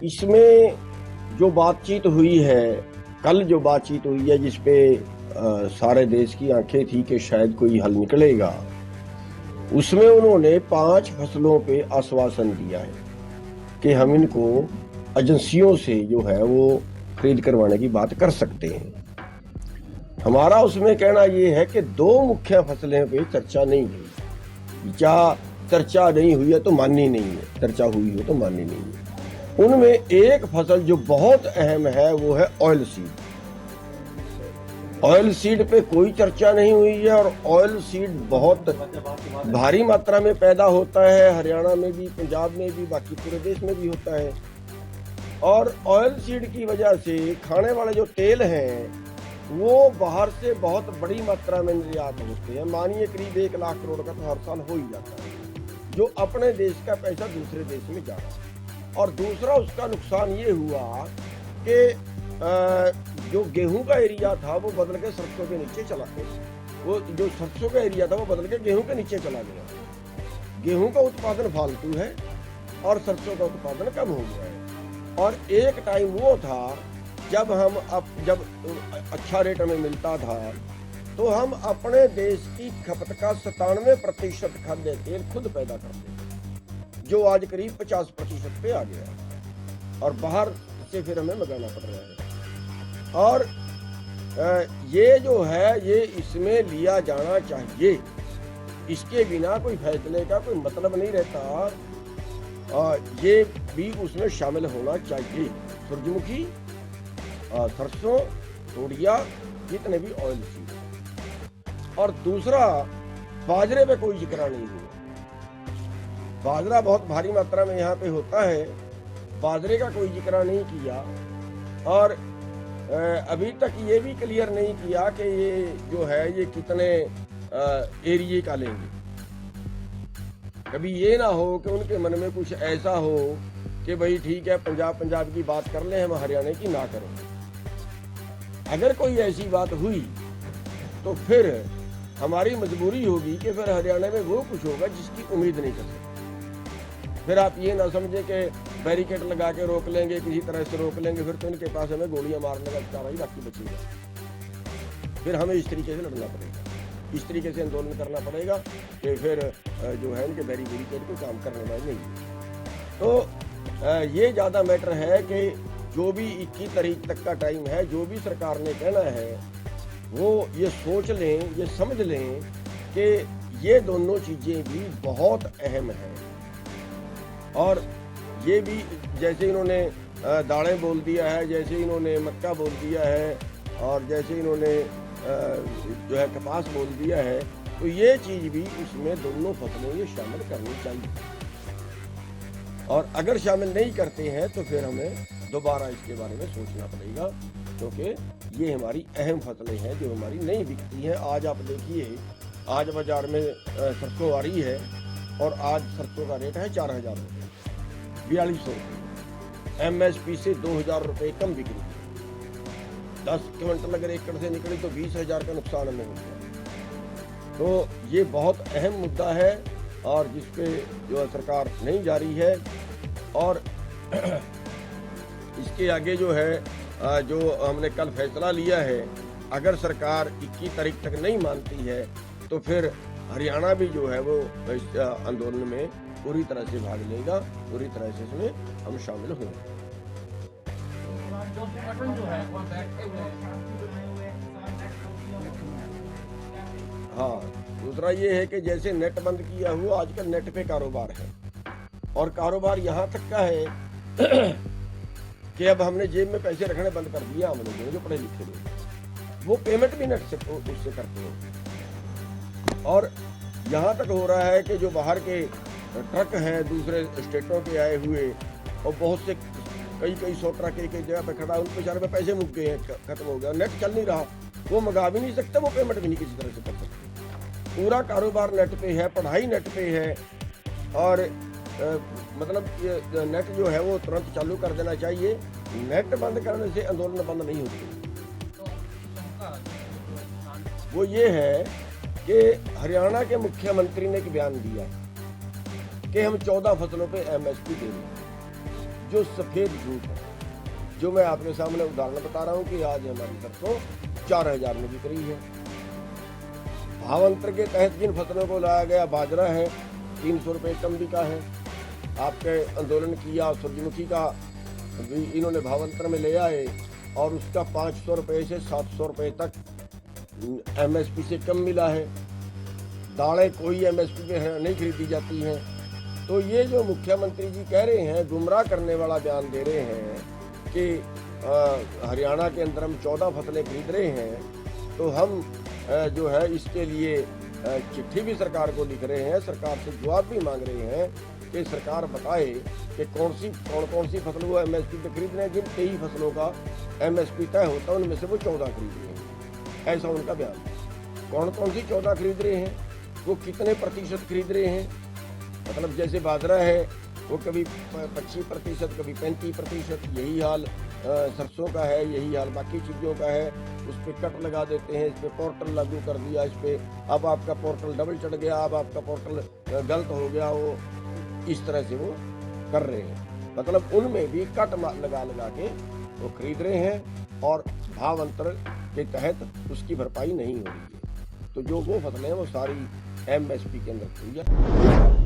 इसमें जो बातचीत हुई है, कल जो बातचीत हुई है जिसपे सारे देश की आंखें थी कि शायद कोई हल निकलेगा, उसमें उन्होंने 5 फसलों पे आश्वासन दिया है कि हम इनको एजेंसियों से जो है वो खरीद करवाने की बात कर सकते हैं। हमारा उसमें कहना ये है कि 2 मुख्य फसलें पे चर्चा नहीं हुई। क्या चर्चा नहीं हुई है तो माननी नहीं है, चर्चा हुई हो तो माननी नहीं है। उनमें एक फसल जो बहुत अहम है वो है ऑयल सीड। ऑयल सीड पे कोई चर्चा नहीं हुई है और ऑयल सीड बहुत भारी मात्रा में पैदा होता है, हरियाणा में भी, पंजाब में भी, बाकी पूरे देश में भी होता है। और ऑयल सीड की वजह से खाने वाले जो तेल हैं वो बाहर से बहुत बड़ी मात्रा में निर्यात होते हैं। मानिए करीब 1 लाख करोड़ का तो हर साल हो ही जाता है, जो अपने देश का पैसा दूसरे देश में जा रहा है। और दूसरा उसका नुकसान ये हुआ कि जो गेहूं का एरिया था वो बदल के सरसों के नीचे चला गया। वो जो सरसों का एरिया था वो बदल के गेहूं के नीचे चला गया। गेहूं का उत्पादन फालतू है और सरसों का उत्पादन कम हो गया है। और एक टाइम वो था जब अच्छा रेट हमें मिलता था तो हम अपने देश की खपत का 97% खाद्य तेल खुद पैदा करते थे, जो आज करीब 50% पे आ गया और बाहर से फिर हमें मंगाना पड़ रहा है। और ये जो है ये इसमें लिया जाना चाहिए, इसके बिना कोई फैसले का कोई मतलब नहीं रहता। ये भी उसमें शामिल होना चाहिए। सूरजमुखी, सरसों, तोड़िया, जितने भी ऑयल सीड। और दूसरा, बाजरे पे कोई जिक्र नहीं हुआ। बाजरा बहुत भारी मात्रा में यहाँ पे होता है, बाजरे का कोई जिक्र नहीं किया। और अभी तक ये भी क्लियर नहीं किया कि ये जो है ये कितने एरिए का लेंगे। कभी ये ना हो कि उनके मन में कुछ ऐसा हो कि भाई ठीक है पंजाब की बात कर लें, हम हरियाणा की ना करें। अगर कोई ऐसी बात हुई तो फिर हमारी मजबूरी होगी कि फिर हरियाणा में वो कुछ होगा जिसकी उम्मीद नहीं कर सकते। फिर आप ये ना समझे कि बैरिकेड लगा के रोक लेंगे, किसी तरह से रोक लेंगे, फिर तो इनके पास हमें गोलियां मारने का चारा ही बाकी बचेगा। फिर हमें इस तरीके से लड़ना पड़ेगा, इस तरीके से आंदोलन करना पड़ेगा कि फिर जो है इनके बैरिकेड को काम करने वाले नहीं। तो ये ज़्यादा मैटर है कि जो भी 21 तारीख तक का टाइम है, जो भी सरकार ने कहना है वो ये सोच लें, ये समझ लें कि ये दोनों चीज़ें भी बहुत अहम हैं। और ये भी जैसे इन्होंने दालें बोल दिया है, जैसे इन्होंने मक्का बोल दिया है और जैसे इन्होंने जो है कपास बोल दिया है, तो ये चीज़ भी उसमें दोनों फसलों ये शामिल करनी चाहिए। और अगर शामिल नहीं करते हैं तो फिर हमें दोबारा इसके बारे में सोचना पड़ेगा, क्योंकि ये हमारी अहम फसलें हैं जो हमारी नहीं बिकती हैं। आज आप देखिए, आज बाजार में सरसों आ रही है और आज सरसों का रेट है 4000 रुपये, 4200 रुपये। MSP से 2000 रुपये कम बिक रही है। 10 क्विंटल अगर एकड़ से निकली तो 20,000 का नुकसान हमें हो गया। तो ये बहुत अहम मुद्दा है और जिस पे जो सरकार नहीं जा रही है। और इसके आगे जो है जो हमने कल फैसला लिया है, अगर सरकार 21 तारीख तक नहीं मानती है तो फिर हरियाणा भी जो है वो इस आंदोलन में पूरी तरह से भाग लेगा, पूरी तरह से इसमें हम शामिल होंगे। हाँ, दूसरा ये है कि जैसे नेट बंद किया हुआ, आजकल नेट पे कारोबार है और कारोबार यहाँ तक का है कि अब हमने जेब में पैसे रखने बंद कर दिया। हमने जो पढ़े लिखे लोग वो पेमेंट भी नेट से उससे करते हैं। और यहाँ तक हो रहा है कि जो बाहर के ट्रक हैं दूसरे स्टेटों के आए हुए, और बहुत से कई 100 ट्रक एक जगह पे खड़ा, उन बेचारे पे पैसे मुक गए हैं, खत्म हो गया, नेट चल नहीं रहा, वो मंगा भी नहीं सकते, वो पेमेंट भी नहीं किसी तरह से कर सकते। पूरा कारोबार नेट पे है, पढ़ाई नेट पे है। और मतलब ये नेट जो है वो तुरंत चालू कर देना चाहिए। नेट बंद करने से आंदोलन बंद नहीं होती। वो ये है कि हरियाणा के मुख्यमंत्री ने एक बयान दिया कि हम 14 फसलों पे MSP दे रहे हैं। जो सफ़ेद झूठ है, जो मैं आपके सामने उदाहरण बता रहा हूँ कि आज हमारी सरसों 4000 में बिक रही है। भावांतर के तहत जिन फसलों को लाया गया, बाजरा है 300 रुपये कम बिका है। आपके आंदोलन किया सूरजमुखी का भी इन्होंने भावांतर में ले आए और उसका 500 रुपये से 700 रुपये तक MSP से कम मिला है। दालें कोई MSP पे नहीं खरीदी जाती हैं। तो ये जो मुख्यमंत्री जी कह रहे हैं, गुमराह करने वाला बयान दे रहे हैं कि हरियाणा के अंदर हम 14 फसलें खरीद रहे हैं, तो हम जो है इसके लिए चिट्ठी भी सरकार को लिख रहे हैं, सरकार से जवाब भी मांग रहे हैं कि सरकार बताए कि कौन कौन सी फसलों को MSP पे खरीद रहे हैं। जिन 23 फसलों का MSP तय होता है उनमें से वो 14 खरीद रहे हैं, ऐसा उनका बयान। कौन सी 14 खरीद रहे हैं, वो कितने प्रतिशत खरीद रहे हैं? मतलब जैसे बाजरा है वो कभी 25%, कभी 35%, यही हाल सरसों का है, यही हाल बाकी चीज़ों का है। उस पर कट लगा देते हैं, इस पर पोर्टल लागू कर दिया, इस पर अब आपका पोर्टल डबल चढ़ गया, अब आपका पोर्टल गलत हो गया, वो इस तरह से वो कर रहे हैं। मतलब उनमें भी कट लगा के वो खरीद रहे हैं और भाव अंतर के तहत उसकी भरपाई नहीं हो रही है। तो जो वो फसलें हैं वो सारी MSP के अंदर खरीदी है।